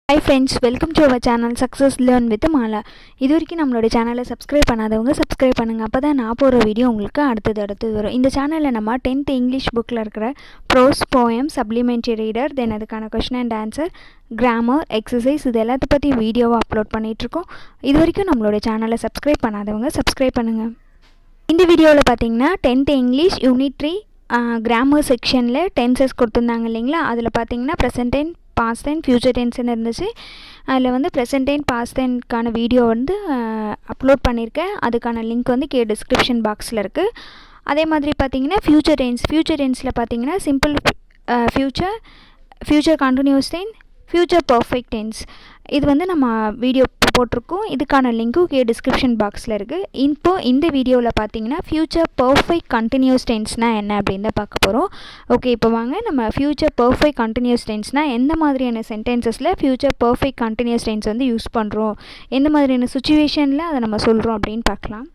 Hi friends, welcome to our channel Success Learn with Mala. இது வரைக்கும் நம்மளோட சேனலை சப்ஸ்கிரைப் பண்ணாதவங்க சப்ஸ்கிரைப் பண்ணுங்கள். அப்போ தான் நான் போகிற வீடியோ உங்களுக்கு அடுத்தது வரும். இந்த சேனலில் நம்ம 10th இங்கிலீஷ் புக்கில் இருக்கிற ப்ரோஸ் போயம் சப்ளிமெண்ட்ரி ரீடர் தென் அதுக்கான question and answer grammar exercise இது எல்லாத்த பற்றி வீடியோவை அப்லோட் பண்ணிகிட்ருக்கோம். இது வரைக்கும் நம்மளோட சேனலை சப்ஸ்கிரைப் பண்ணாதவங்க சப்ஸ்கிரைப் பண்ணுங்கள். இந்த வீடியோவில் பார்த்தீங்கன்னா 10th இங்கிலீஷ் யூனிட் 3 கிராமர் செக்ஷனில் டென்சஸ் கொடுத்துருந்தாங்க இல்லைங்களா. அதில் பார்த்தீங்கன்னா present tense, past tense, future டென்ஸ்னு இருந்துச்சு. அதில் வந்து ப்ரெசன்ட் டென்ஸ், பாஸ்ட் டென்ஸ்க்கான வீடியோ வந்து அப்லோட் பண்ணியிருக்கேன். அதுக்கான லிங்க் வந்து டிஸ்கிரிப்ஷன் பாக்ஸில் இருக்குது. அதே மாதிரி பார்த்தீங்கன்னா ஃப்யூச்சர் டென்ஸில் பார்த்தீங்கன்னா simple future continuous tense, future perfect tense இது வந்து நம்ம வீடியோ போட்டிருக்கோம். இதுக்கான லிங்க்கும் டிஸ்கிரிப்ஷன் பாக்ஸில் இருக்குது. இப்போது இந்த வீடியோவில் பார்த்தீங்கன்னா ஃப்யூச்சர் பர்ஃபெக்ட் கண்டினியூஸ் டென்ஸ்னால் என்ன அப்படின்னு தான் பார்க்க போகிறோம். ஓகே, இப்போ வாங்க நம்ம ஃப்யூச்சர் பர்ஃபெக்ட் கண்டினியூஸ் டென்ஸ்னால் எந்த மாதிரியான சென்டென்சஸில் ஃப்யூச்சர் பர்ஃபெக்ட் கண்டினியூஸ் டென்ஸ் வந்து யூஸ் பண்ணுறோம், எந்த மாதிரியான சுச்சுவேஷனில் அதை நம்ம சொல்கிறோம் அப்படின்னு பார்க்கலாம்.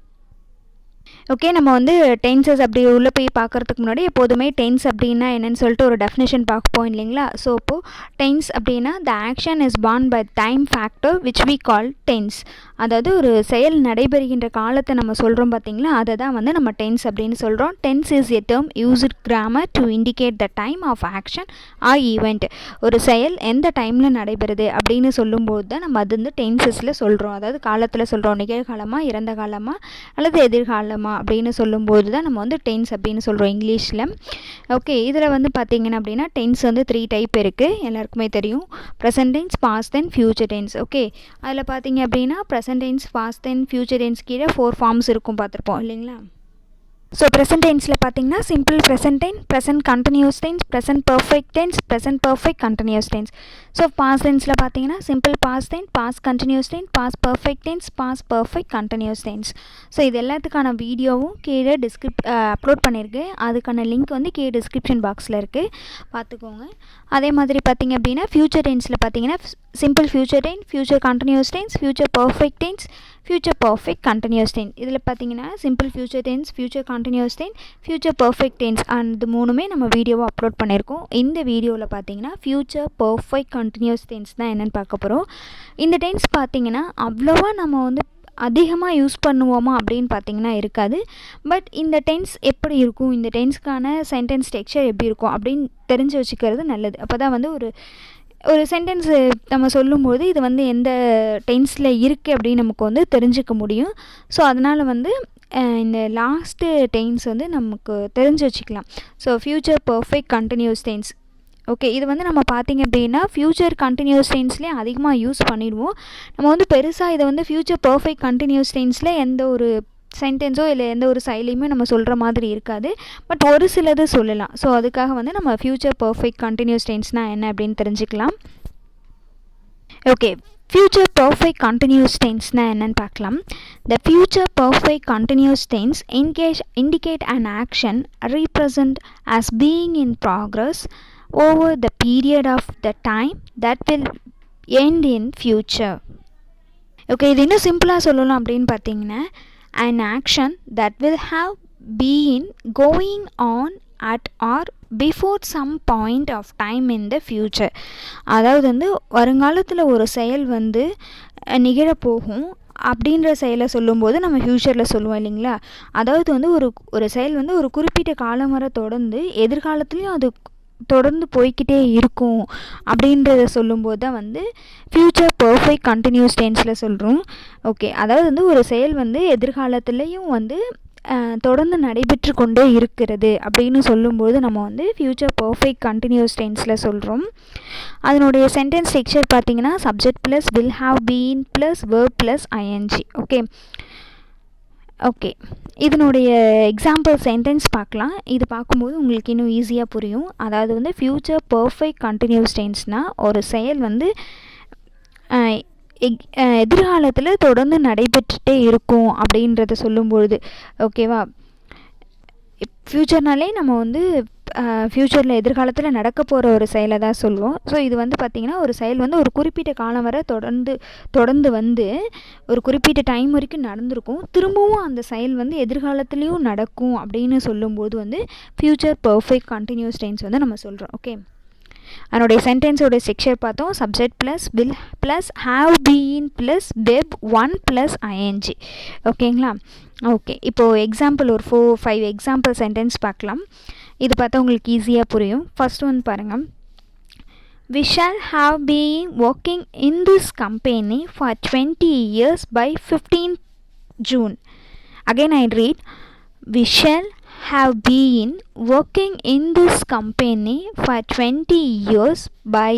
ஓகே, நம்ம வந்து டென்சஸ் அப்படி உள்ளே போய் பார்க்குறதுக்கு முன்னாடி எப்போதுமே டென்ஸ் அப்படின்னா என்னென்னு சொல்லிட்டு ஒரு டெஃபினேஷன் பார்ப்போம் இல்லைங்களா. ஸோ இப்போது டென்ஸ் அப்படின்னா the action is born by time factor which we call tense. அதாவது ஒரு செயல் நடைபெறுகின்ற காலத்தை நம்ம சொல்கிறோம் பார்த்தீங்களா, அதை தான் வந்து நம்ம டென்ஸ் அப்படின்னு சொல்கிறோம். Tense is a term used grammar to indicate the time of action or event. ஒரு செயல் எந்த டைமில் நடைபெறுது அப்படின்னு சொல்லும்போது தான் நம்ம அது வந்து டென்சஸில் சொல்கிறோம். அதாவது காலத்தில் சொல்கிறோம், நிகழ்காலமாக, இறந்த காலமாக அல்லது எதிர்காலமாக அப்படின்னு சொல்லும்போது தான் நம்ம வந்து டென்ஸ் அப்படின்னு சொல்கிறோம் இங்கிலீஷில். ஓகே, இதில் வந்து பார்த்திங்கன்னா அப்படின்னா டென்ஸ் வந்து 3 டைப் இருக்குது, எல்லாருக்குமே தெரியும். Present tense, past tense, future tense. Okay, அதில் பார்த்தீங்க அப்படின்னா present tense, past tense, future tense கீழே 4 ஃபார்ம்ஸ் இருக்கும், பார்த்துருப்போம் இல்லைங்களா. ஸோ ப்ரெசன்ட் டென்ஸில் பார்த்தீங்கன்னா simple present tense, present continuous tense, present perfect tense, present perfect continuous tense. So past டென்ஸில் பார்த்தீங்கன்னா simple past tense, past continuous tense, past perfect tense, past perfect continuous tense. So இது எல்லாத்துக்கான வீடியோவும் கீழே upload பண்ணியிருக்கேன். அதுக்கான லிங்க் வந்து description பாக்ஸில் இருக்குது, பார்த்துக்கோங்க. அதே மாதிரி பார்த்தீங்க அப்படின்னா ஃப்யூச்சர் டென்ஸில் பார்த்தீங்கன்னா simple future tense, future continuous tense, future perfect tense, future perfect continuous tense. இதில் பார்த்தீங்கன்னா simple future tense, future continuous tense, future perfect tense அந்த 3மே நம்ம வீடியோவை அப்லோட் பண்ணியிருக்கோம். இந்த வீடியோவில் பார்த்தீங்கன்னா ஃப்யூச்சர் பர்ஃபெக்ட் கண்டினியூஸ் டென்ஸ் தான் என்னென்னு பார்க்க போகிறோம். இந்த டென்ஸ் பார்த்தீங்கன்னா அவ்வளோவா நம்ம வந்து அதிகமாக யூஸ் பண்ணுவோமா அப்படின்னு பார்த்தீங்கன்னா இருக்காது. பட் இந்த டென்ஸ் எப்படி இருக்கும், இந்த டென்ஸ்க்கான சென்டென்ஸ் ஸ்ட்ரக்சர் எப்படி இருக்கும் அப்படின்னு தெரிஞ்சு வச்சுக்கிறது நல்லது. அப்போ தான் வந்து ஒரு சென்டென்ஸு நம்ம சொல்லும்போது இது வந்து எந்த டென்ஸில் இருக்குது அப்படின்னு நமக்கு வந்து தெரிஞ்சுக்க முடியும். ஸோ அதனால் வந்து இந்த லாஸ்ட்டு டென்ஸ் வந்து நமக்கு தெரிஞ்சு வச்சுக்கலாம். So future perfect continuous tense. Okay, இது வந்து நம்ம பார்த்திங்க அப்படின்னா ஃப்யூச்சர் கண்டினியூஸ் டென்ஸ்லேயே அதிகமாக யூஸ் பண்ணிடுவோம். நம்ம வந்து பெருசாக இதை வந்து ஃப்யூச்சர் பர்ஃபெக்ட் கண்டினியூஸ் டென்ஸில் எந்த ஒரு சென்டென்ஸோ இல்லை எந்த ஒரு செயலையுமே நம்ம சொல்கிற மாதிரி இருக்காது. பட் ஒரு சிலது சொல்லலாம். ஸோ அதுக்காக வந்து நம்ம ஃப்யூச்சர் பர்ஃபெக்ட் கண்டினியூஸ் டென்ஸ்னால் என்ன அப்படின்னு தெரிஞ்சுக்கலாம். ஓகே, ஃப்யூச்சர் பர்ஃபெக்ட் கண்டினியூஸ் டென்ஸ்னால் என்னென்னு பார்க்கலாம். The future perfect continuous tense indicate an action represent as being in progress over the period of the time that will end in future. Okay, இது இன்னும் சிம்பிளாக சொல்லலாம் அப்படின்னு பார்த்தீங்கன்னா an action that will have been going on at or before some point of time in the future. அதாவது வந்து வருங்காலத்தில் ஒரு செயல் வந்து நிகழப்போகும் அப்படின்ற செயலை சொல்லும்போது நம்ம ஃப்யூச்சரில் சொல்லுவோம் இல்லைங்களா. அதாவது வந்து ஒரு செயல் வந்து ஒரு குறிப்பிட்ட காலம் வரை தொடர்ந்து எதிர்காலத்துலேயும் அது தொடர்ந்து போய்கிட்டே இருக்கும் அப்படின்றத சொல்லும்போது தான் வந்து ஃப்யூச்சர் பர்ஃபெக்ட் கண்டினியூஸ் டென்ஸில் சொல்கிறோம். ஓகே, அதாவது வந்து ஒரு செயல் வந்து எதிர்காலத்துலேயும் வந்து தொடர்ந்து நடைபெற்று கொண்டே இருக்கிறது அப்படின்னு சொல்லும்போது நம்ம வந்து ஃப்யூச்சர் பர்ஃபெக்ட் கண்டினியூஸ் டென்ஸில் சொல்கிறோம். அதனுடைய சென்டென்ஸ் ஸ்ட்ரக்சர் பார்த்திங்கன்னா subject plus will have been plus verb plus ING. Okay, இதனுடைய எக்ஸாம்பிள் சென்டென்ஸ் பார்க்கலாம். இது பார்க்கும்போது உங்களுக்கு இன்னும் ஈஸியாக புரியும். அதாவது வந்து ஃப்யூச்சர் பர்ஃபெக்ட் கண்டினியூஸ் டென்ஸ்னால் ஒரு செயல் வந்து எதிர்காலத்தில் தொடர்ந்து நடைபெற்றுட்டே இருக்கும் அப்படின்றத சொல்லும்பொழுது, ஓகேவா. ஃப்யூச்சர்னாலே நம்ம வந்து ஃப்யூச்சரில் எதிர்காலத்தில் நடக்க போகிற ஒரு செயலை தான் சொல்லுவோம். ஸோ இது வந்து பார்த்திங்கன்னா ஒரு செயல் வந்து ஒரு குறிப்பிட்ட காலம் வரை தொடர்ந்து வந்து ஒரு குறிப்பிட்ட டைம் வரைக்கும் நடந்திருக்கும், திரும்பவும் அந்த செயல் வந்து எதிர்காலத்துலேயும் நடக்கும் அப்படின்னு சொல்லும்போது வந்து ஃப்யூச்சர் பர்ஃபெக்ட் கண்டினியூஸ் டென்ஸ் வந்து நம்ம சொல்கிறோம். ஓகே, அதனுடைய சென்டென்ஸோட ஸ்ட்ரக்சர் பார்த்தோம். Subject plus will plus have been plus verb 1 plus ING. ஓகேங்களா? ஓகே, இப்போது எக்ஸாம்பிள் ஒரு 4-5 எக்ஸாம்பிள் சென்டென்ஸ் பார்க்கலாம். இது பார்த்தா உங்களுக்கு ஈஸியாக புரியும். ஃபர்ஸ்ட் ஒன் பாருங்கள். We shall have been working in this company for 20 years by 15th June. Again I read, we shall have been working in this company for 20 years by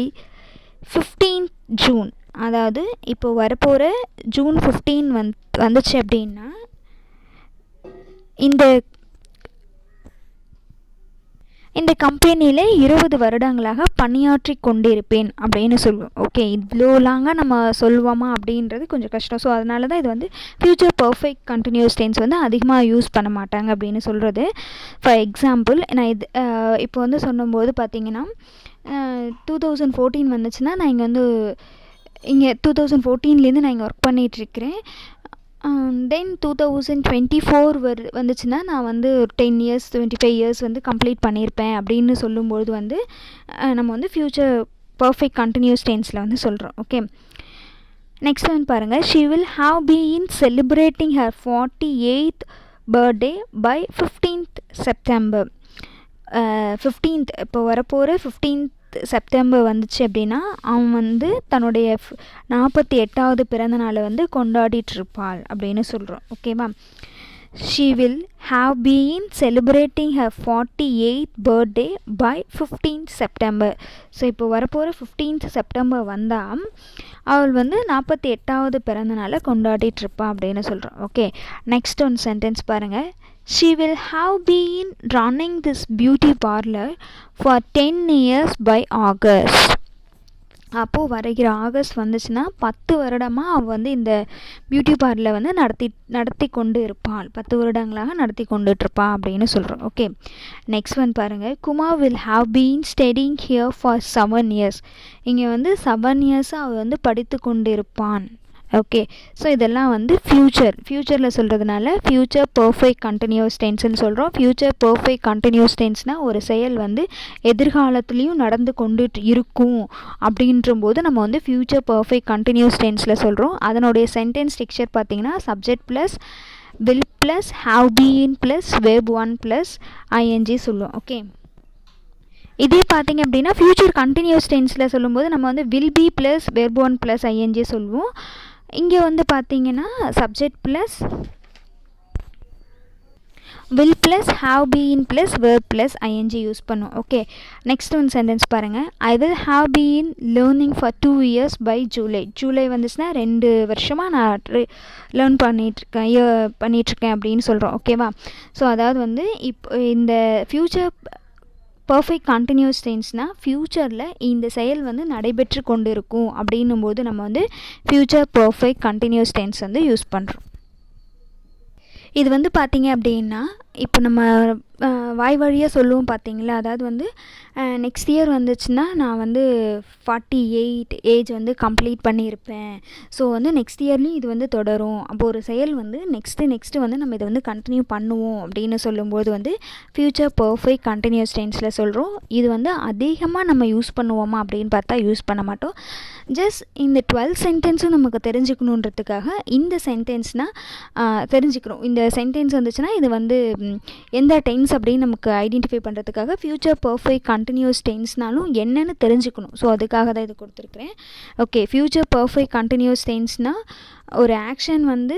15th June. அதாவது இப்போ வரப்போகிற June 15 வந்துச்சு அப்படின்னா இந்த கம்பெனியில் 20 வருடங்களாக பணியாற்றி கொண்டிருப்பேன் அப்படின்னு சொல்லுவோம். ஓகே, இவ்வளோ லாங்காக நம்ம சொல்லுவோமா அப்படின்றது கொஞ்சம் கஷ்டம். ஸோ அதனால தான் இது வந்து ஃப்யூச்சர் பர்ஃபெக்ட் கண்டினியூஸ் டென்ஸ் வந்து அதிகமாக யூஸ் பண்ண மாட்டாங்க அப்படின்னு சொல்கிறது. ஃபார் எக்ஸாம்பிள், நான் இது இப்போ வந்து சொல்லும்போது பார்த்தீங்கன்னா 2014 வந்துச்சுன்னா நான் இங்கே 2014 நான் இங்கே ஒர்க் பண்ணிகிட்ருக்கிறேன். தென் 2024 வந்துச்சுன்னா நான் வந்து 10 இயர்ஸ் 25 இயர்ஸ் வந்து கம்ப்ளீட் பண்ணியிருப்பேன் அப்படின்னு சொல்லும்பொழுது வந்து நம்ம வந்து ஃப்யூச்சர் பர்ஃபெக்ட் கண்டினியூஸ் டென்ஸில் வந்து சொல்கிறோம். ஓகே, நெக்ஸ்ட் வந்து பாருங்கள். She will have been celebrating her 48th birthday by 15th September. 15th இப்போ வரப்போகிற 15th செப்டம்பர் வந்துச்சு அப்படின்னா அவன் வந்து தன்னுடைய 48வது பிறந்த நாளை வந்து கொண்டாடிட்டுருப்பாள் அப்படின்னு சொல்கிறோம். ஓகேவா? She will have been celebrating her 48th birthday by 15th September. So இப்போ வரப்போகிற 15th செப்டம்பர் வந்தால் அவள் வந்து 48வது பிறந்த நாளை கொண்டாடிட்டுருப்பாள் அப்படின்னு சொல்கிறோம். ஓகே, நெக்ஸ்ட் ஒன் சென்டென்ஸ் பாருங்கள். She will have been running this beauty parlor for 10 years by August. அப்போது வருகிற ஆகஸ்ட் வந்துச்சுன்னா 10 வருடமாக அவள் வந்து இந்த பியூட்டி பார்லர் வந்து நடத்தி கொண்டு இருப்பாள். 10 வருடங்களாக நடத்தி கொண்டுட்ருப்பாள் அப்படின்னு சொல்கிறோம். ஓகே, நெக்ஸ்ட் ஒன் பாருங்கள். Kumar will have been studying here for 7 years. இங்கே வந்து 7 இயர்ஸாக அவள் வந்து படித்து கொண்டு இருப்பான். ஓகே, ஸோ இதெல்லாம் வந்து ஃப்யூச்சரில் சொல்கிறதுனால ஃப்யூச்சர் பர்ஃபெக்ட் கண்டினியூஸ் டென்ஸ்ன்னு சொல்கிறோம். ஃப்யூச்சர் பர்ஃபெக்ட் கண்டினியூஸ் டென்ஸ்னால் ஒரு செயல் வந்து எதிர்காலத்துலேயும் நடந்து கொண்டு இருக்கும் அப்படின்றபோது நம்ம வந்து ஃப்யூச்சர் பர்ஃபெக்ட் கண்டினியூஸ் டென்ஸில் சொல்கிறோம். அதனுடைய சென்டென்ஸ் ஸ்ட்ரக்சர் பார்த்திங்கன்னா subject plus will plus have been plus verb 1 plus ING சொல்லுவோம். ஓகே, இதே பார்த்திங்க அப்படின்னா ஃப்யூச்சர் கண்டினியூஸ் டென்ஸில் சொல்லும்போது நம்ம வந்து will be plus verb 1 plus ING சொல்லுவோம். இங்கே வந்து பார்த்தீங்கன்னா subject plus will plus have been plus verb plus ING use பண்ணும். ஓகே, நெக்ஸ்ட் ஒன் சென்டென்ஸ் பாருங்கள். I will have been learning for 2 years by July வந்துச்சுன்னா 2 வருஷமாக நான் லேர்ன் பண்ணிகிட்ருக்கேன் அப்படின்னு சொல்கிறோம். ஓகேவா? ஸோ அதாவது வந்து இப்போ இந்த ஃப்யூச்சர் பர்ஃபெக்ட் கண்டினியூஸ் டென்ஸ்னால் ஃப்யூச்சரில் இந்த செயல் வந்து நடைபெற்று கொண்டு இருக்கும் அப்படின்னும் போது நம்ம வந்து ஃப்யூச்சர் பர்ஃபெக்ட் கண்டினியூஸ் டென்ஸ் வந்து யூஸ் பண்ணுறோம். இது வந்து பார்த்திங்க அப்படின்னா இப்போ நம்ம வாய் வழியாக சொல்லுவோம் பார்த்தீங்களா, அதாவது வந்து நெக்ஸ்ட் இயர் வந்துச்சுன்னா நான் வந்து 48 ஏஜ் வந்து கம்ப்ளீட் பண்ணியிருப்பேன். ஸோ வந்து நெக்ஸ்ட் இயர்லேயும் இது வந்து தொடரும். அப்போ ஒரு செயல் வந்து நெக்ஸ்ட்டு வந்து நம்ம இதை வந்து கண்டினியூ பண்ணுவோம் அப்படின்னு சொல்லும்போது வந்து ஃப்யூச்சர் பர்ஃபெக்ட் கண்டினியூஸ் டென்ஸில் சொல்கிறோம். இது வந்து அதிகமாக நம்ம யூஸ் பண்ணுவோமா அப்படின்னு பார்த்தா யூஸ் பண்ண மாட்டோம். ஜஸ்ட் இந்த 12 சென்டென்ஸும் நமக்கு தெரிஞ்சுக்கணுன்றதுக்காக இந்த சென்டென்ஸ்னால் தெரிஞ்சுக்கிறோம். இந்த சென்டென்ஸ் வந்துச்சுன்னா இது வந்து எந்த டென்ஸ் அப்படின்னு நமக்கு ஐடென்டிஃபை பண்ணுறதுக்காக ஃப்யூச்சர் பர்ஃபெக்ட் கண்டினியூஸ் டென்ஸ்னாலும் என்னென்னு தெரிஞ்சுக்கணும். ஸோ அதுக்காக தான் இது கொடுத்துருக்குறேன். ஓகே, ஃப்யூச்சர் பர்ஃபெக்ட் கண்டினியூஸ் டென்ஸ்னால் ஒரு ஆக்ஷன் வந்து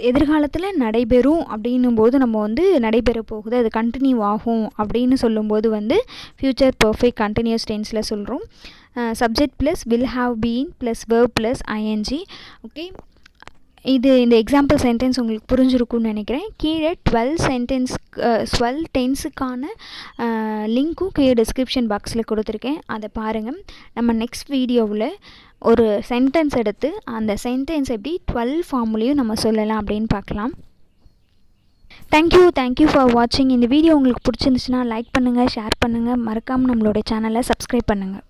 எதிர்காலத்தில் நடைபெறும் அப்படின்னும் போது நம்ம வந்து நடைபெற போகுது, அது கண்டினியூ ஆகும் அப்படின்னு சொல்லும்போது வந்து ஃப்யூச்சர் பர்ஃபெக்ட் கண்டினியூஸ் டென்ஸில் சொல்கிறோம். Subject plus will have been plus verb plus ING. Okay, இந்த எக்ஸாம்பிள் சென்டென்ஸ் உங்களுக்கு புரிஞ்சிருக்கும்னு நினைக்கிறேன். கீழே 12 டென்ஸுக்கான லிங்க்கும் கீழே டிஸ்கிரிப்ஷன் பாக்ஸில் கொடுத்துருக்கேன், அதை பாருங்கள். நம்ம நெக்ஸ்ட் வீடியோவில் ஒரு சென்டென்ஸ் எடுத்து அந்த சென்டென்ஸ் எப்படி 12 ஃபார்முலையும் நம்ம சொல்லலாம் அப்படின்னு பார்க்கலாம். தேங்க்யூ ஃபார் வாட்சிங். இந்த வீடியோ உங்களுக்கு பிடிச்சிருந்துச்சுன்னா லைக் பண்ணுங்கள், ஷேர் பண்ணுங்கள், மறக்காமல் நம்மளோட சேனலை சப்ஸ்கிரைப் பண்ணுங்கள்.